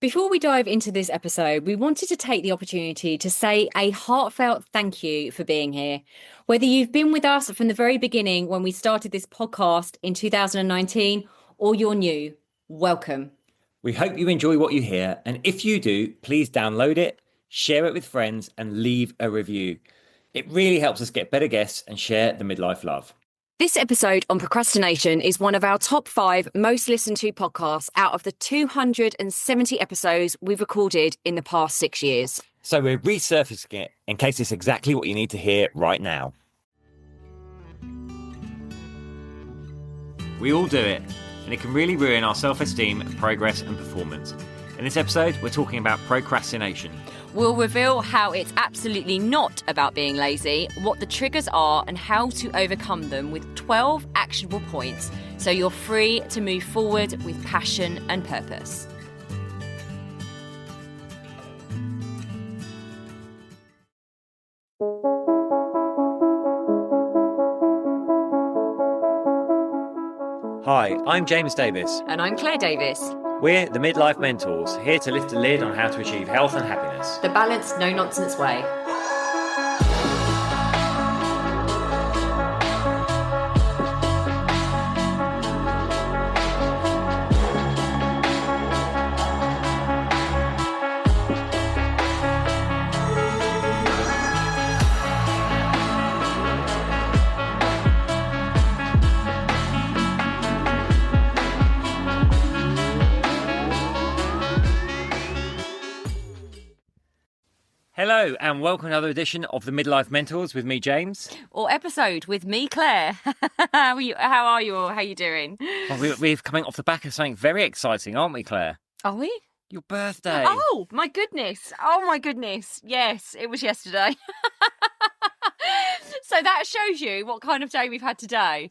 Before we dive into this episode, we wanted to take the opportunity to say a heartfelt thank you for being here. Whether you've been with us from the very beginning when we started this podcast in 2019 or you're new, welcome. We hope you enjoy what you hear, and if you do, please download it, share it with friends, and leave a review. It really helps us get better guests and share the midlife love. This episode on procrastination is one of our top 5 most listened to podcasts out of the 270 episodes we've recorded in the past 6 years. So we're resurfacing it in case it's exactly what you need to hear right now. We all do it, and it can really ruin our self-esteem, progress, and performance. In this episode, we're talking about procrastination. We'll reveal how it's absolutely not about being lazy, what the triggers are, and how to overcome them with 12 actionable points so you're free to move forward with passion and purpose. Hi, I'm James Davis. And I'm Claire Davis. We're the Midlife Mentors, here to lift the lid on how to achieve health and happiness. The balanced, no-nonsense way. Hello and welcome to another edition of the Midlife Mentors with me, James. Or episode with me, Claire. How are you? How are you doing? Well, we're coming off the back of something very exciting, aren't we, Claire? Are we? Your birthday. Oh, my goodness. Oh, my goodness. Yes, it was yesterday. So that shows you what kind of day we've had today.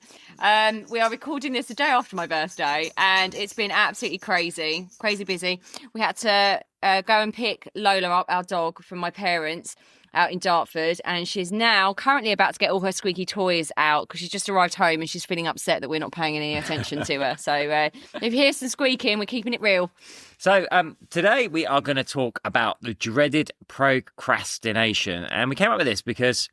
We are recording this the day after my birthday, and it's been absolutely crazy busy. We had to go and pick Lola up, our dog, from my parents out in Dartford, and she's now currently about to get all her squeaky toys out because she's just arrived home and she's feeling upset that we're not paying any attention to her. So if you hear some squeaking, we're keeping it real. So today we are going to talk about the dreaded procrastination, and we came up with this because,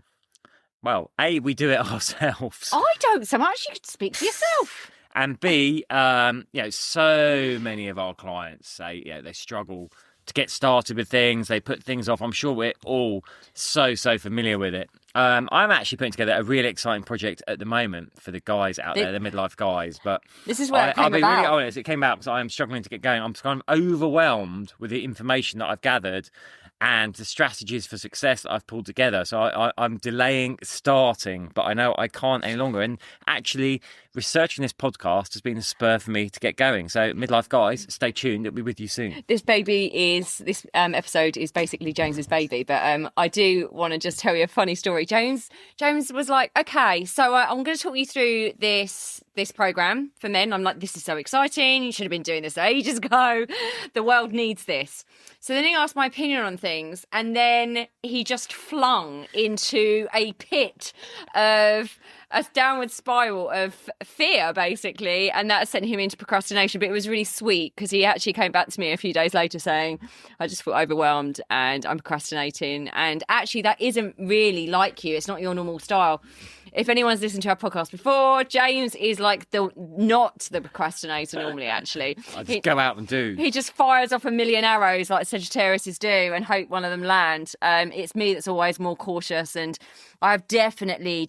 well, A, we do it ourselves. I don't so much. You could speak for yourself. And B, so many of our clients say, they struggle to get started with things. They put things off. I'm sure we're all so familiar with it. I'm actually putting together a really exciting project at the moment for the guys out there, the midlife guys. But this is where I'll be really honest. It came out because I'm struggling to get going. I'm kind of overwhelmed with the information that I've gathered and the strategies for success that I've pulled together. So I'm delaying starting, but I know I can't any longer. And actually, researching this podcast has been a spur for me to get going. So, midlife guys, stay tuned. It'll be with you soon. This episode is basically James's baby. But I do want to just tell you a funny story. James was like, okay, so I'm going to talk you through this program for men. I'm like, this is so exciting. You should have been doing this ages ago. The world needs this. So then he asked my opinion on things, and then he just flung into a pit of a downward spiral of fear, basically, and that sent him into procrastination. But it was really sweet because he actually came back to me a few days later saying, I just feel overwhelmed and I'm procrastinating. And actually, that isn't really like you. It's not your normal style. If anyone's listened to our podcast before, James is like not the procrastinator normally, actually. I just go out and do. He just fires off a million arrows like Sagittariuses do and hope one of them land. It's me that's always more cautious, and I've definitely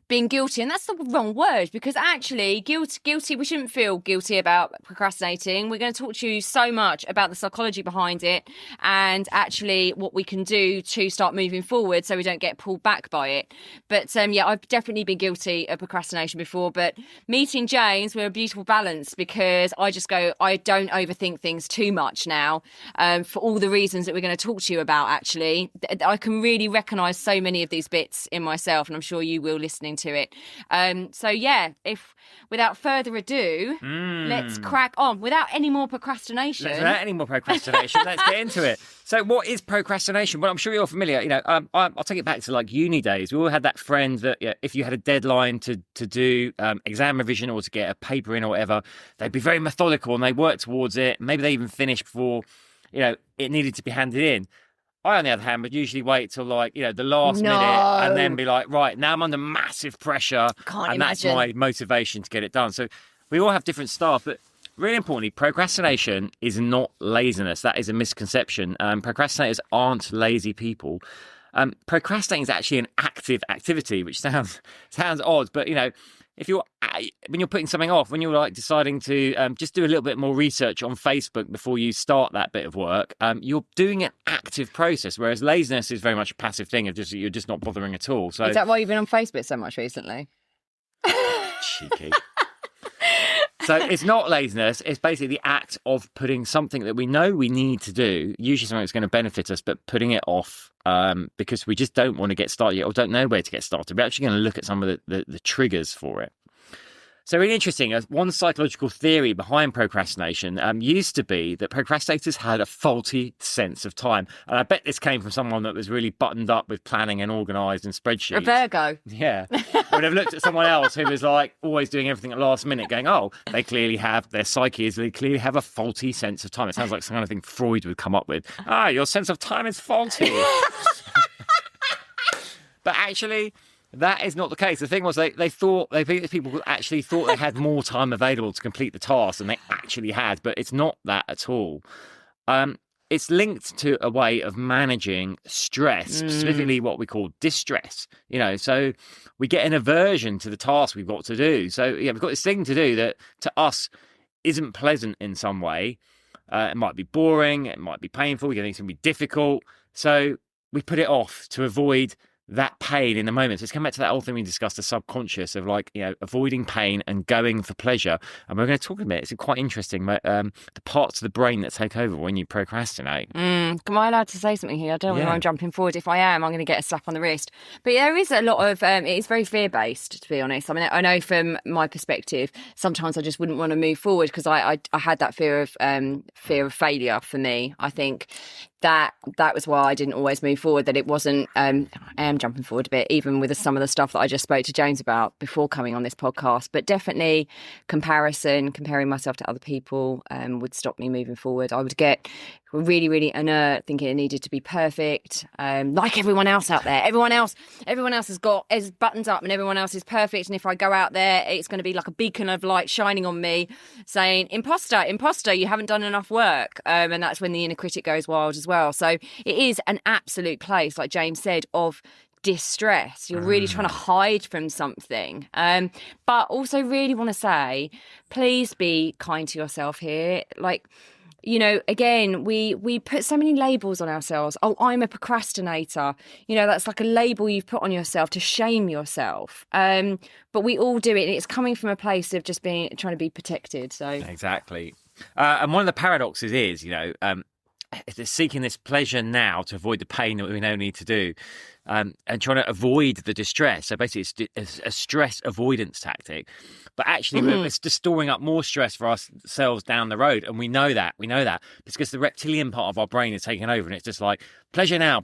being guilty, and that's the wrong word, because actually guilty, we shouldn't feel guilty about procrastinating. We're going to talk to you so much about the psychology behind it and actually what we can do to start moving forward so we don't get pulled back by it. But I've definitely been guilty of procrastination before, but meeting James, we're a beautiful balance, because I don't overthink things too much now, for all the reasons that we're going to talk to you about. Actually, I can really recognise so many of these bits in myself, and I'm sure you will listening into it. So yeah, if without further ado, let's crack on. Without any more procrastination. Let's get into it. So what is procrastination? Well, I'm sure you're familiar. I'll take it back to like uni days. We all had that friend that if you had a deadline to do exam revision or to get a paper in or whatever, they'd be very methodical and they work towards it. Maybe they even finish before it needed to be handed in. I, on the other hand, would usually wait till the last minute and then be like, right, now I'm under massive pressure. Can't imagine. That's my motivation to get it done. So we all have different stuff, but really importantly, procrastination is not laziness. That is a misconception. Procrastinators aren't lazy people. Procrastinating is actually an active activity, which sounds odd, but when you're putting something off, when you're deciding to just do a little bit more research on Facebook before you start that bit of work, you're doing an active process, whereas laziness is very much a passive thing of you're just not bothering at all. So is that why you've been on Facebook so much recently? Cheeky. So it's not laziness, it's basically the act of putting something that we know we need to do, usually something that's going to benefit us, but putting it off because we just don't want to get started yet or don't know where to get started. We're actually going to look at some of the triggers for it. So really interesting, one psychological theory behind procrastination used to be that procrastinators had a faulty sense of time. And I bet this came from someone that was really buttoned up with planning and organised and spreadsheets. A Virgo. Yeah. Would have looked at someone else who was always doing everything at last minute going, they clearly have a faulty sense of time. It sounds like some kind of thing Freud would come up with. Your sense of time is faulty. But actually, that is not the case. The thing was, people actually thought they had more time available to complete the task than they actually had, but it's not that at all. It's linked to a way of managing stress, specifically what we call distress. So we get an aversion to the task we've got to do. So we've got this thing to do that to us isn't pleasant in some way. It might be boring, it might be painful, we think it's going to be difficult. So we put it off to avoid that pain in the moment. So it's come back to that old thing we discussed, the subconscious of avoiding pain and going for pleasure. And we're going to talk a bit. It's quite interesting, the parts of the brain that take over when you procrastinate. Am I allowed to say something here? I don't know whether I'm jumping forward. If I am, I'm going to get a slap on the wrist. But there is a lot of, it is very fear-based, to be honest. I mean, I know from my perspective, sometimes I just wouldn't want to move forward because I had that fear of failure for me. I think that was why I didn't always move forward, that it wasn't, I am jumping forward a bit, even with some of the stuff that I just spoke to James about before coming on this podcast, but definitely comparing myself to other people would stop me moving forward. I would get really, really inert, thinking it needed to be perfect, like everyone else out there. Everyone else has buttons up and everyone else is perfect, and if I go out there, it's going to be like a beacon of light shining on me saying, imposter, you haven't done enough work, and that's when the inner critic goes wild as well. So it is an absolute place, like James said, of distress. You're really trying to hide from something, but also really want to say, please be kind to yourself here. Again, we put so many labels on ourselves. I'm a procrastinator. That's like a label you've put on yourself to shame yourself. But we all do it, and it's coming from a place of just trying to be protected. So exactly. And one of the paradoxes is, it's seeking this pleasure now to avoid the pain that we now need to do, and trying to avoid the distress. So basically, it's a stress avoidance tactic. But actually, it's just storing up more stress for ourselves down the road. And we know that. Because the reptilian part of our brain is taking over, and it's just like, pleasure now,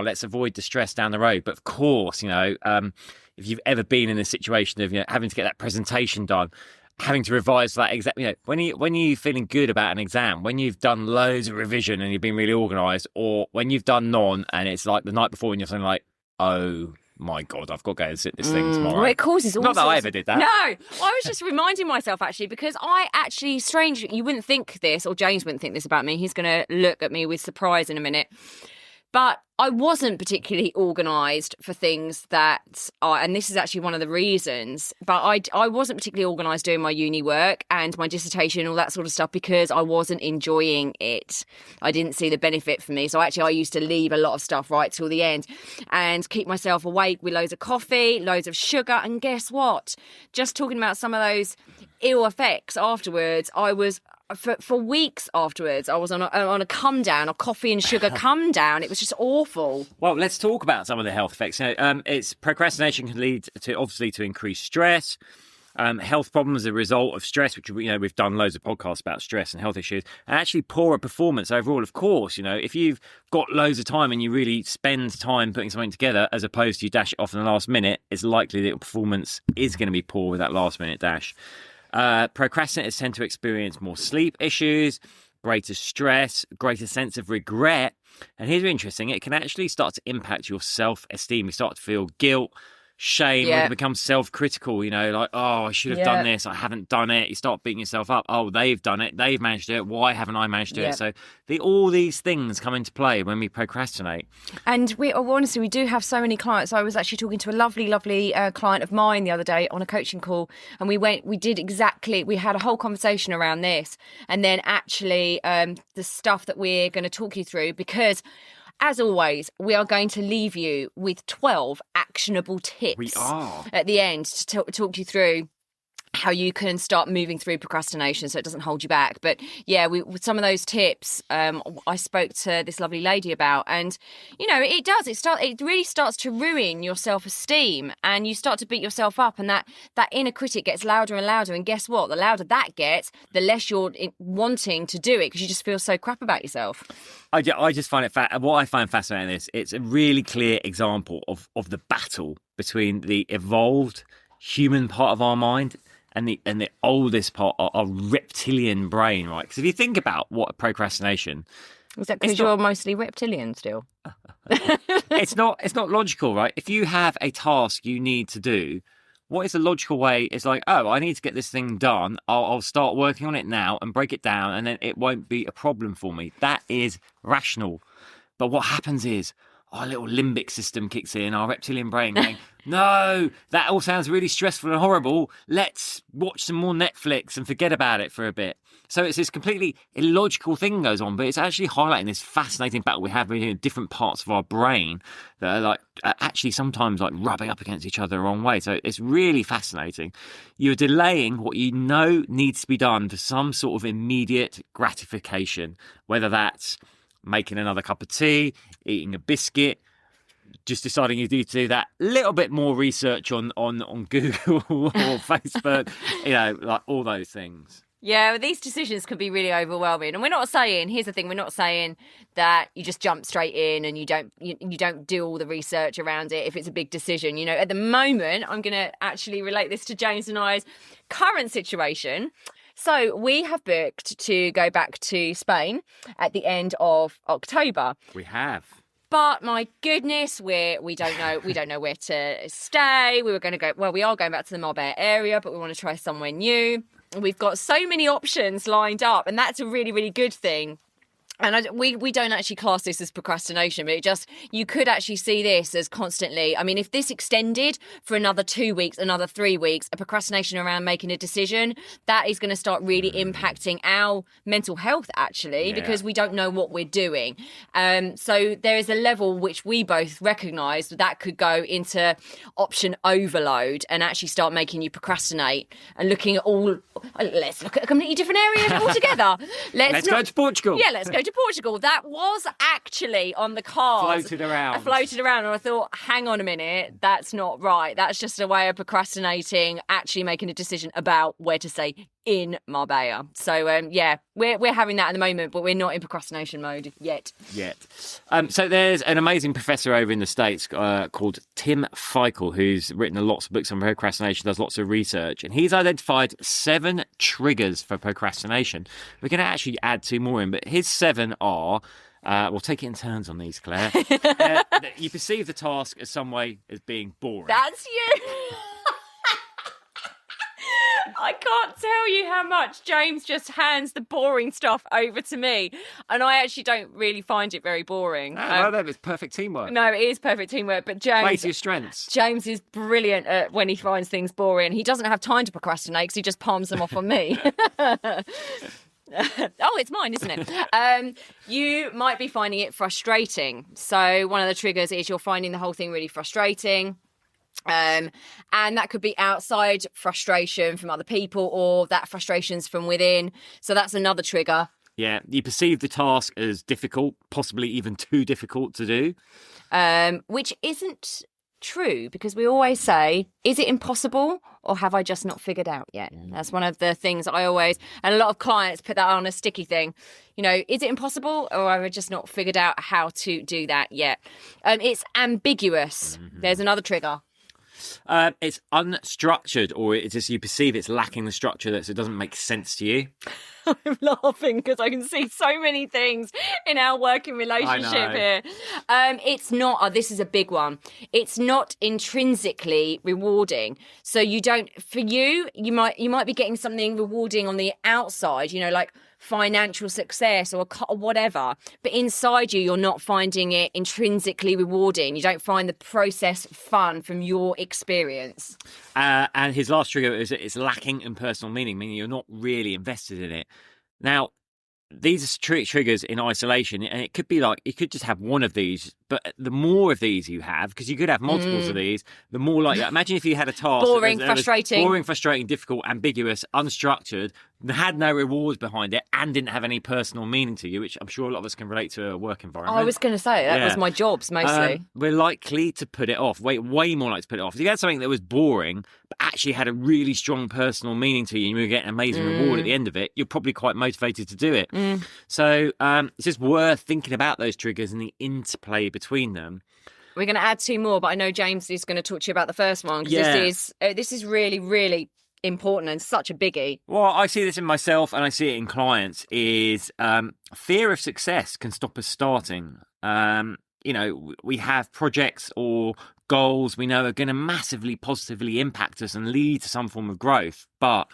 let's avoid the stress down the road. But of course, if you've ever been in a situation of having to get that presentation done, having to revise that exam, when you're feeling good about an exam, when you've done loads of revision and you've been really organised, or when you've done none and it's like the night before and you're saying like, oh my God, I've got to go and sit this thing tomorrow. Well, it causes all Not that I ever did that. No, I was just reminding myself actually, because I actually, strangely, you wouldn't think this, or James wouldn't think this about me. He's going to look at me with surprise in a minute. But I wasn't particularly organised for things that, and this is actually one of the reasons, but I wasn't particularly organised doing my uni work and my dissertation and all that sort of stuff because I wasn't enjoying it. I didn't see the benefit for me. So actually I used to leave a lot of stuff right till the end and keep myself awake with loads of coffee, loads of sugar. And guess what? Just talking about some of those ill effects afterwards, I was for weeks afterwards, I was on a come down, a coffee and sugar come down. It was just awful. Well, let's talk about some of the health effects. It's procrastination can lead to obviously to increased stress. Health problems as a result of stress, which we've done loads of podcasts about stress and health issues, and actually poorer performance overall. Of course, if you've got loads of time and you really spend time putting something together as opposed to you dash it off in the last minute, it's likely that your performance is going to be poor with that last minute dash. Procrastinators tend to experience more sleep issues, greater stress, greater sense of regret. And here's interesting, it can actually start to impact your self-esteem. You start to feel guilt, shame, when you become self-critical, like, oh, I should have done this, I haven't done it. You start beating yourself up. Oh, they've done it, they've managed to do it, why haven't I managed to do it? So all these things come into play when we procrastinate. And honestly, we do have so many clients. I was actually talking to a lovely client of mine the other day on a coaching call, and we had a whole conversation around this, and then actually the stuff that we're going to talk you through, because as always, we are going to leave you with 12 actionable tips. We are. At the end to talk you through how you can start moving through procrastination so it doesn't hold you back. But yeah, with some of those tips, I spoke to this lovely lady about, and it really starts to ruin your self-esteem, and you start to beat yourself up, and that inner critic gets louder and louder. And guess what? The louder that gets, the less you're wanting to do it, because you just feel so crap about yourself. I just find it what I find fascinating in this, it's a really clear example of the battle between the evolved human part of our mind and the oldest part, our reptilian brain, right? Because if you think about what procrastination... Is that because you're mostly reptilian still? It's not logical, right? If you have a task you need to do, what is the logical way? It's like, oh, I need to get this thing done. I'll start working on it now and break it down, and then it won't be a problem for me. That is rational. But what happens is our little limbic system kicks in, our reptilian brain going, no, that all sounds really stressful and horrible. Let's watch some more Netflix and forget about it for a bit. So it's this completely illogical thing goes on, but it's actually highlighting this fascinating battle we have between different parts of our brain that are like actually sometimes like rubbing up against each other the wrong way. So it's really fascinating. You're delaying what you know needs to be done for some sort of immediate gratification, whether that's making another cup of tea, eating a biscuit, just deciding you need to do that little bit more research on Google or Facebook, like all those things. Yeah, these decisions can be really overwhelming. And here's the thing, we're not saying that you just jump straight in and you don't do all the research around it if it's a big decision. At the moment, I'm going to actually relate this to James and I's current situation. So we have booked to go back to Spain at the end of October. We have. But my goodness, we don't know where to stay. We are going back to the Marbella area, but we want to try somewhere new. We've got so many options lined up, and that's a really, really good thing. And we don't actually class this as procrastination, but you could actually see this as constantly. I mean, if this extended for another 2 weeks, another 3 weeks, a procrastination around making a decision, that is going to start really impacting our mental health, actually, because we don't know what we're doing. So there is a level which we both recognise that could go into option overload and actually start making you procrastinate and looking at let's look at a completely different area altogether. Let's go to Portugal. Yeah, let's go to Portugal. That was actually on the cards. Floated around. And I thought, hang on a minute, that's not right. That's just a way of procrastinating, actually making a decision about where to stay in Marbella. So, we're having that at the moment, but we're not in procrastination mode yet. So there's an amazing professor over in the States called Tim Feichel, who's written lots of books on procrastination, does lots of research, and he's identified 7 triggers for procrastination. We're going to actually add 2 more in, but his 7 are... we'll take it in turns on these, Claire. You perceive the task as some way as being boring. That's you. I can't tell you how much James just hands the boring stuff over to me, and I actually don't really find it very boring. It's perfect teamwork. No, it is perfect teamwork, but James... Play to your strengths. James is brilliant at when he finds things boring. He doesn't have time to procrastinate because he just palms them off on me. Oh, it's mine, isn't it? You might be finding it frustrating. So one of the triggers is you're finding the whole thing really frustrating. And that could be outside frustration from other people, or that frustration's from within. So that's another trigger. Yeah, you perceive the task as difficult, possibly even too difficult to do. Which isn't true, because we always say, is it impossible, or have I just not figured out yet? That's one of the things I always, and a lot of clients put that on a sticky thing. Is it impossible, or have I just not figured out how to do that yet? It's ambiguous. There's another trigger. It's unstructured, or it's just you perceive it's lacking the structure, that so it doesn't make sense to you. I'm laughing because I can see so many things in our working relationship here. It's not, this is a big one. It's not intrinsically rewarding. So you don't, for you might be getting something rewarding on the outside, like financial success or whatever, but inside you're not finding it intrinsically rewarding. You don't find the process fun from your experience. And his last trigger is it's lacking in personal meaning, meaning you're not really invested in it. Now, these are triggers in isolation, and it could be like, you could just have one of these, but the more of these you have, because you could have multiples of these, the more like, imagine if you had a task boring, frustrating, difficult, ambiguous, unstructured, had no rewards behind it, and didn't have any personal meaning to you, which I'm sure a lot of us can relate to a work environment. I was going to say, that was my jobs mostly. We're likely to put it off, way more likely to put it off. If you had something that was boring, but actually had a really strong personal meaning to you, and you were getting an amazing reward at the end of it, you're probably quite motivated to do it. So it's just worth thinking about those triggers and the interplay between them. We're going to add two more, but I know James is going to talk to you about the first one, because this is really, really important and such a biggie. Well, I see this in myself and I see it in clients, is fear of success can stop us starting. We have projects or goals we know are going to massively positively impact us and lead to some form of growth, but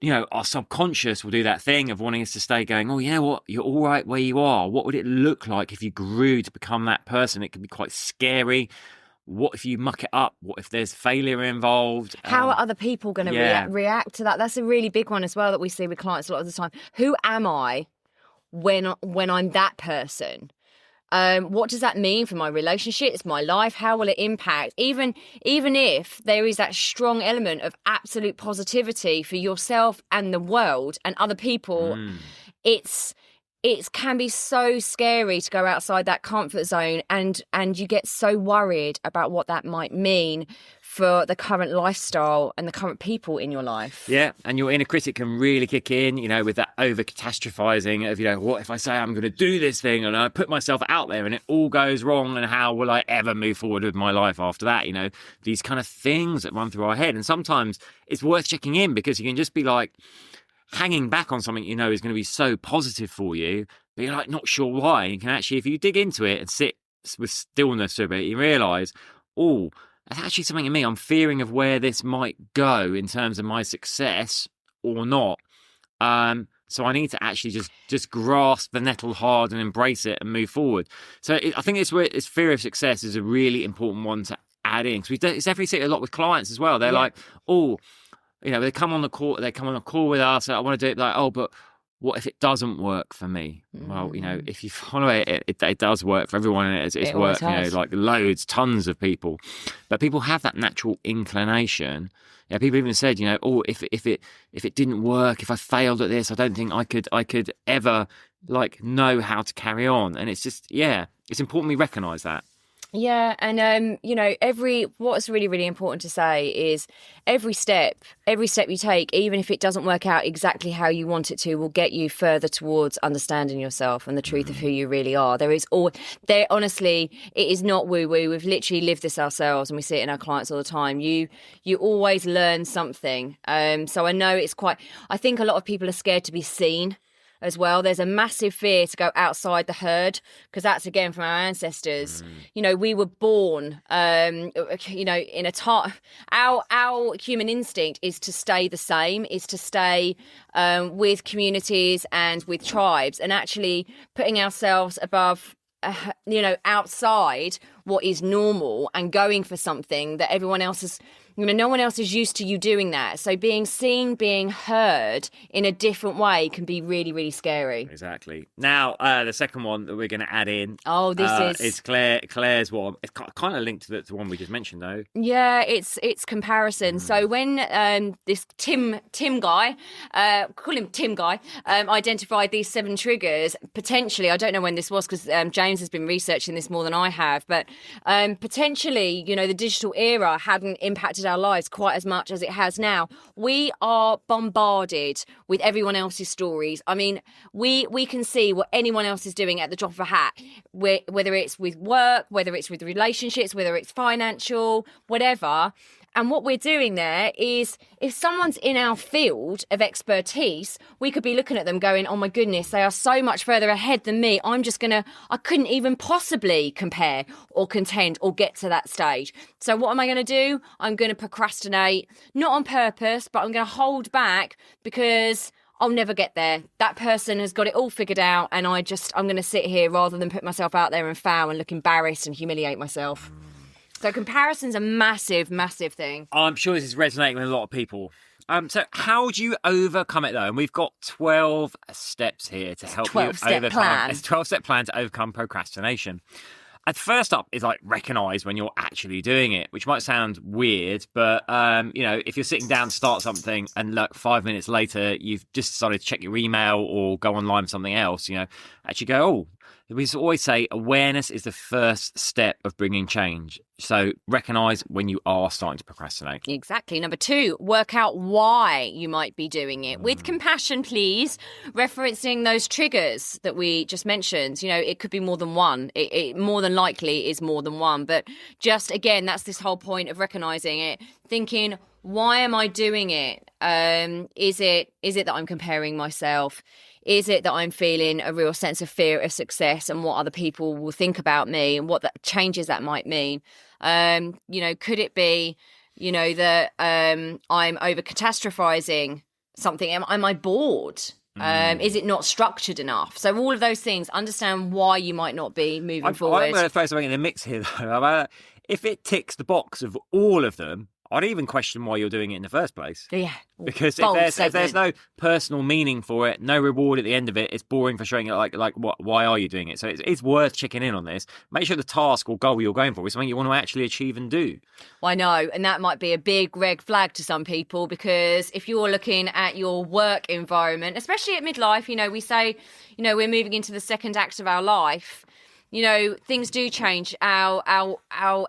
our subconscious will do that thing of wanting us to stay going, oh, you know what, you're all right where you are. What would it look like if you grew to become that person? It can be quite scary. What if you muck it up? What if there's failure involved? How are other people going to react to that? That's a really big one as well that we see with clients a lot of the time. Who am I when I'm that person? What does that mean for my relationships, my life? How will it impact? Even if there is that strong element of absolute positivity for yourself and the world and other people, it can be so scary to go outside that comfort zone, and you get so worried about what that might mean for the current lifestyle and the current people in your life. Yeah, and your inner critic can really kick in, with that over-catastrophizing of, what if I say I'm going to do this thing and I put myself out there and it all goes wrong, and how will I ever move forward with my life after that? These kind of things that run through our head. And sometimes it's worth checking in, because you can just be like hanging back on something is going to be so positive for you, but you're like not sure why. You can actually, if you dig into it and sit with stillness a bit, you realise, that's actually something in me. I'm fearing of where this might go in terms of my success or not. So I need to actually just grasp the nettle hard and embrace it and move forward. So I think it's fear of success is a really important one to add in, because it's definitely see it a lot with clients as well. They're like, they come on the call. They come on a call with us. I want to do it. Like, but what if it doesn't work for me? Well, if you follow it, it does work for everyone. It's worked, like tons of people. But people have that natural inclination. Yeah, people even said, if it didn't work, if I failed at this, I don't think I could ever know how to carry on. And it's just, it's important we recognise that. Yeah, and what's really, really important to say is every step you take, even if it doesn't work out exactly how you want it to, will get you further towards understanding yourself and the truth of who you really are. Honestly, it is not woo-woo. We've literally lived this ourselves, and we see it in our clients all the time. You always learn something. So I know I think a lot of people are scared to be seen as well. There's a massive fear to go outside the herd, because that's again from our ancestors. We were born in a time, our human instinct is to stay the same, is to stay with communities and with tribes, and actually putting ourselves above outside what is normal and going for something that everyone else no one else is used to you doing that. So being seen, being heard in a different way can be really, really scary. Exactly. Now, the second one that we're going to add in. Oh, this is Claire's one. It's kind of linked to the one we just mentioned, though. Yeah, it's comparison. So when this Tim guy, call him Tim guy, identified these 7 triggers, potentially, I don't know when this was because James has been researching this more than I have, but potentially, the digital era hadn't impacted our lives quite as much as it has now. We are bombarded with everyone else's stories. I mean, we can see what anyone else is doing at the drop of a hat, whether it's with work, whether it's with relationships, whether it's financial, whatever. And what we're doing there is, if someone's in our field of expertise, we could be looking at them going, oh my goodness, they are so much further ahead than me. I couldn't even possibly compare or contend or get to that stage. So what am I going to do? I'm going to procrastinate, not on purpose, but I'm going to hold back because I'll never get there. That person has got it all figured out, and I'm going to sit here rather than put myself out there and fail and look embarrassed and humiliate myself. So comparison's a massive, massive thing. I'm sure this is resonating with a lot of people. So how do you overcome it, though? And we've got 12 steps here to help you overcome. It's a 12-step plan to overcome procrastination. And first up is recognise when you're actually doing it, which might sound weird, but if you're sitting down to start something and 5 minutes later you've just decided to check your email or go online for something else, actually go, oh. We always say awareness is the first step of bringing change. So recognise when you are starting to procrastinate. Exactly. Number 2, work out why you might be doing it. With compassion, please, referencing those triggers that we just mentioned. It could be more than one. It more than likely is more than one. But just, again, that's this whole point of recognising it, thinking, why am I doing it? Is it that I'm comparing myself? Is it that I'm feeling a real sense of fear of success and what other people will think about me and what the changes that might mean? Could it be, that I'm over catastrophizing something? Am I bored? Is it not structured enough? So all of those things, understand why you might not be moving forward. I'm going to throw something in the mix here, though. If it ticks the box of all of them, I'd even question why you're doing it in the first place. Yeah. Because if there's no personal meaning for it, no reward at the end of it, it's boring, frustrating. Why are you doing it? So it's worth checking in on this. Make sure the task or goal you're going for is something you want to actually achieve and do. I know, and that might be a big red flag to some people, because if you're looking at your work environment, especially at midlife, we say, we're moving into the second act of our life. Things do change. Our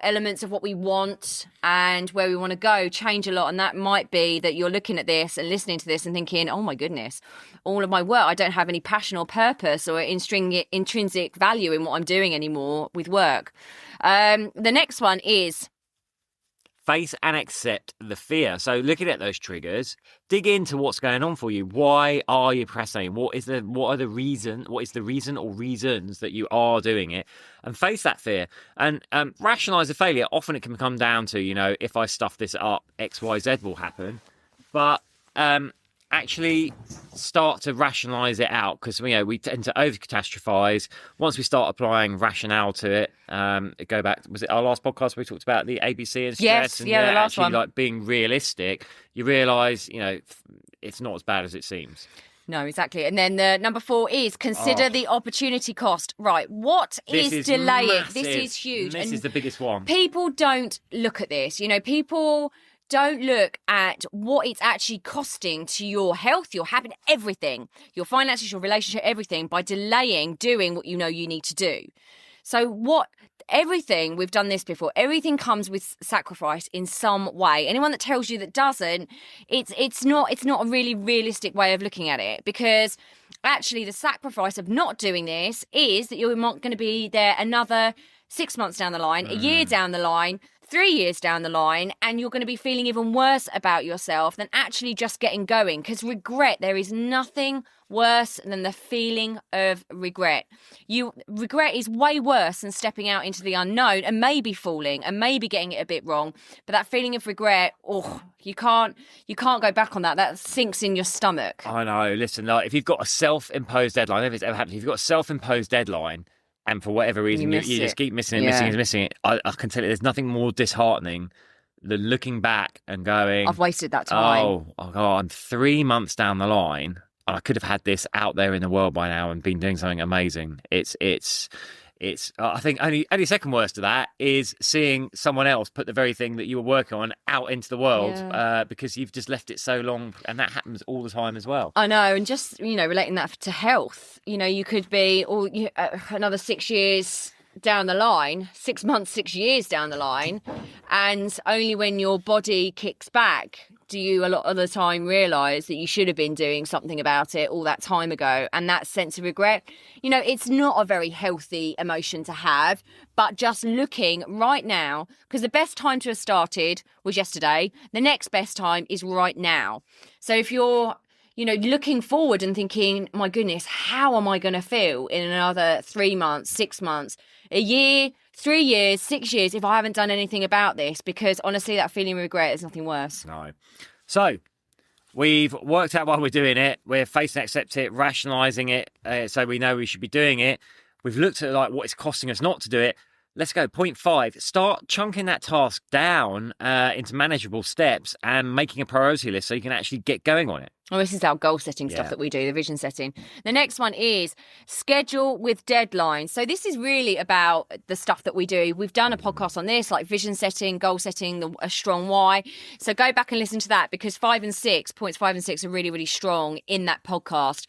elements of what we want and where we want to go change a lot. And that might be that you're looking at this and listening to this and thinking, oh my goodness, all of my work, I don't have any passion or purpose or intrinsic value in what I'm doing anymore with work. The next one is face and accept the fear. So looking at those triggers, dig into what's going on for you. Why are you procrastinating? What is the reason or reasons that you are doing it? And face that fear and rationalize the failure. Often it can come down to, if I stuff this up, X, Y, Z will happen. But actually start to rationalize it out, because we tend to over catastrophize. Once we start applying rationale to it, go back, was it our last podcast where we talked about the ABC and stress? Yes, and the last actually, one. Being realistic, you realize it's not as bad as it seems. No, exactly. And then the number 4 is consider the opportunity cost. Right. What is delaying? Massive. This is huge. This is the biggest one. People don't look at this. People don't look at what it's actually costing to your health, your habit, everything, your finances, your relationship, everything, by delaying doing what you need to do. So everything, we've done this before, everything comes with sacrifice in some way. Anyone that tells you that doesn't, it's not a really realistic way of looking at it, because actually the sacrifice of not doing this is that you're not going to be there another 6 months down the line, a year down the line, 3 years down the line, and you're going to be feeling even worse about yourself than actually just getting going. Because there is nothing worse than the feeling of regret. Regret is way worse than stepping out into the unknown and maybe falling and maybe getting it a bit wrong. But that feeling of regret, you can't go back on that. That sinks in your stomach. I know. Listen, if you've got a self-imposed deadline, if it's ever happened, if you've got a self-imposed deadline, and for whatever reason you just keep missing it, missing it. I can tell you, there's nothing more disheartening than looking back and going, I've wasted that time. Oh God, I'm 3 months down the line and I could have had this out there in the world by now and been doing something amazing. It's I think only second worst to that is seeing someone else put the very thing that you were working on out into the world, because you've just left it so long, and that happens all the time as well. I know, and just, relating that to health, you could be another 6 years down the line, 6 months, 6 years down the line, and only when your body kicks back do you a lot of the time realise that you should have been doing something about it all that time ago. And that sense of regret, it's not a very healthy emotion to have, but just looking right now, because the best time to have started was yesterday, the next best time is right now. So if you're looking forward and thinking, my goodness, how am I going to feel in another 3 months, 6 months, a year, 3 years, 6 years if I haven't done anything about this? Because honestly, that feeling of regret is nothing worse. No. So we've worked out why we're doing it. We're facing, accept it, rationalising it, so we know we should be doing it. We've looked at what it's costing us not to do it. Let's go. Point 5, start chunking that task down into manageable steps and making a priority list so you can actually get going on it. Well, this is our goal setting stuff that we do, the vision setting. The next one is schedule with deadlines. So this is really about the stuff that we do. We've done a podcast on this, like vision setting, goal setting, a strong why. So go back and listen to that, because points 5 and 6 are really, really strong in that podcast.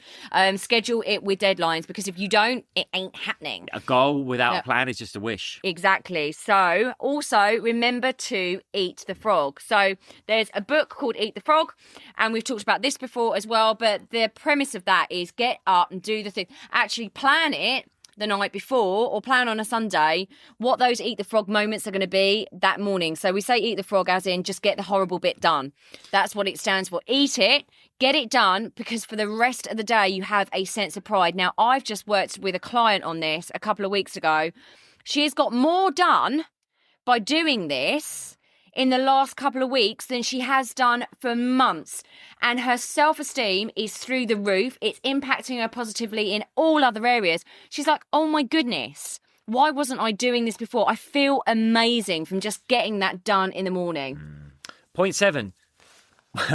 Schedule it with deadlines, because if you don't, it ain't happening. A goal without a plan is just a wish. Exactly. So also remember to eat the frog. So there's a book called Eat the Frog, and we've talked about this before as well, but the premise of that is get up and do the thing. Actually plan it the night before, or plan on a Sunday what those eat the frog moments are going to be that morning. So we say eat the frog as in just get the horrible bit done. That's what it stands for. Eat it, get it done, because for the rest of the day you have a sense of pride. Now, I've just worked with a client on this a couple of weeks ago. She has got more done by doing this in the last couple of weeks than she has done for months. And her self-esteem is through the roof. It's impacting her positively in all other areas. She's like, oh my goodness, why wasn't I doing this before? I feel amazing from just getting that done in the morning. Point 7.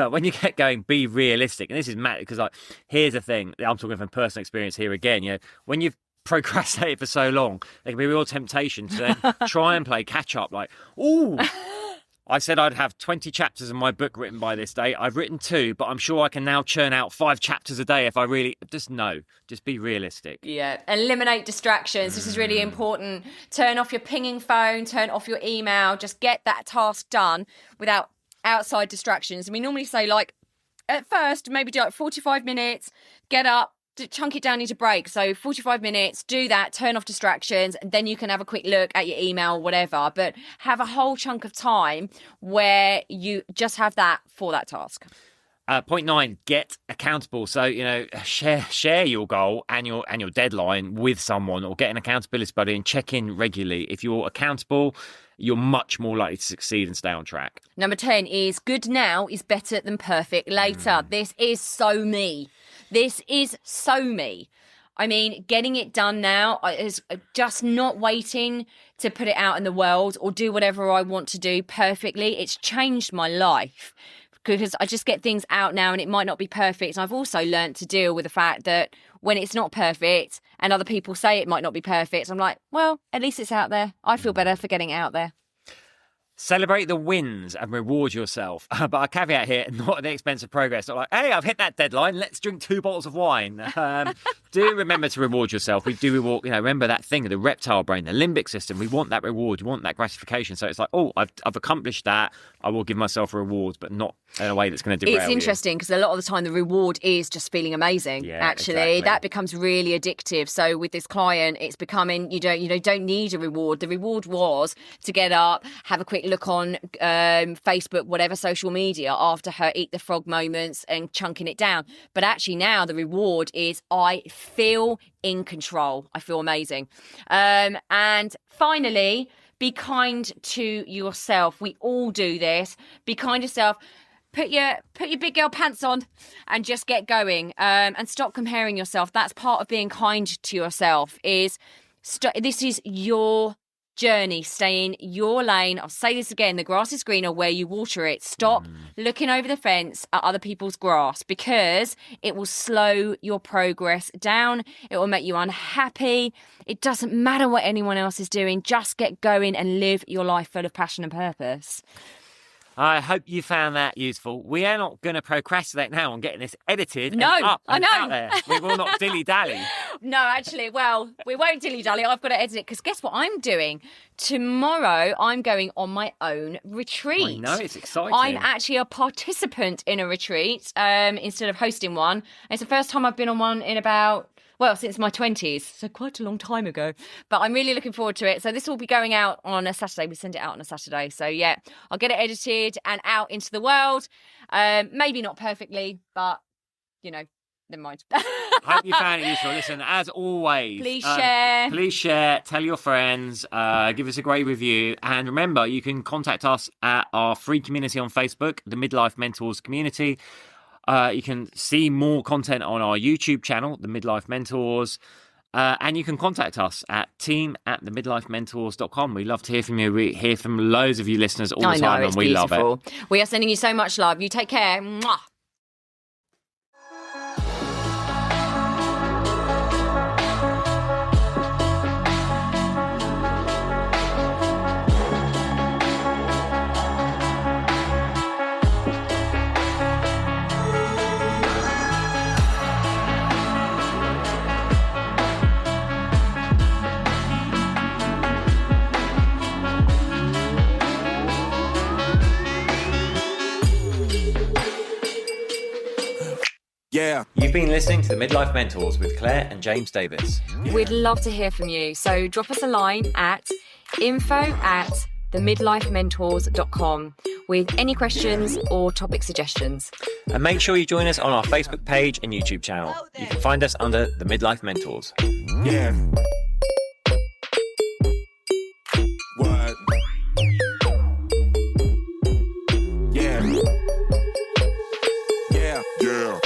When you get going, be realistic. And this is mad, because here's the thing. I'm talking from personal experience here again. When you've procrastinated for so long, there can be a real temptation to then try and play catch up. I said I'd have 20 chapters of my book written by this day. I've written 2, but I'm sure I can now churn out 5 chapters a day if I really... Just be realistic. Yeah, eliminate distractions. This is really important. Turn off your pinging phone, turn off your email. Just get that task done without outside distractions. And we normally say, at first, maybe do 45 minutes, get up, chunk it down into breaks. So 45 minutes, do that, turn off distractions, and then you can have a quick look at your email, whatever. But have a whole chunk of time where you just have that for that task. Point 9, get accountable. So, share your goal and your deadline with someone, or get an accountability buddy and check in regularly. If you're accountable, you're much more likely to succeed and stay on track. Number 10 is good now is better than perfect later. This is so me. This is so me. I mean, getting it done now is just not waiting to put it out in the world or do whatever I want to do perfectly. It's changed my life because I just get things out now and it might not be perfect. And I've also learned to deal with the fact that when it's not perfect and other people say it might not be perfect, I'm like, well, at least it's out there. I feel better for getting it out there. Celebrate the wins and reward yourself. But a caveat here, not at the expense of progress. Not like, hey, I've hit that deadline. Let's drink 2 bottles of wine. Do remember to reward yourself. We do reward, remember that thing, the reptile brain, the limbic system. We want that reward. We want that gratification. So it's like, oh, I've accomplished that. I will give myself a reward, but not in a way that's going to derail It's interesting because a lot of the time the reward is just feeling amazing. Yeah, actually, exactly. That becomes really addictive. So with this client, it's becoming you don't need a reward. The reward was to get up, have a quick look on Facebook, whatever social media after her eat the frog moments and chunking it down. But actually now the reward is I feel in control. I feel amazing. And finally, be kind to yourself. We all do this. Be kind to yourself. Put your big girl pants on and just get going. And stop comparing yourself. That's part of being kind to yourself. This is your journey. Stay in your lane. I'll say this again, the grass is greener where you water it. Stop looking over the fence at other people's grass, because it will slow your progress down. It will make you unhappy. It doesn't matter what anyone else is doing. Just get going and live your life full of passion and purpose. I hope you found that useful. We are not going to procrastinate now on getting this edited No, and up and I know. out there. We will not dilly-dally. No, actually, well, we won't dilly-dally. I've got to edit it, because guess what I'm doing? Tomorrow, I'm going on my own retreat. I know, it's exciting. I'm actually a participant in a retreat instead of hosting one. It's the first time I've been on one in since my 20s, so quite a long time ago. But I'm really looking forward to it. So this will be going out on a Saturday. We send it out on a Saturday. So yeah, I'll get it edited and out into the world. Maybe not perfectly, but, never mind. Hope you found it useful. Listen, as always, Please share. Tell your friends, give us a great review. And remember, you can contact us at our free community on Facebook, the Midlife Mentors Community. You can see more content on our YouTube channel, The Midlife Mentors, and you can contact us at team@themidlifementors.com. We love to hear from you. We hear from loads of you listeners all the time, and we love it. We are sending you so much love. You take care. Mwah. Yeah. You've been listening to The Midlife Mentors with Claire and James Davis. We'd love to hear from you. So drop us a line at info@themidlifementors.com with any questions or topic suggestions. And make sure you join us on our Facebook page and YouTube channel. You can find us under The Midlife Mentors. Yeah. What? Yeah. Yeah. Yeah.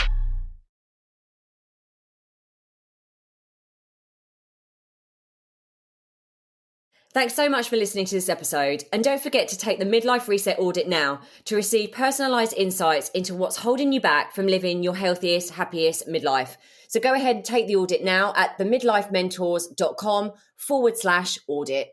Thanks so much for listening to this episode. And don't forget to take the Midlife Reset Audit now to receive personalised insights into what's holding you back from living your healthiest, happiest midlife. So go ahead and take the audit now at themidlifementors.com/audit.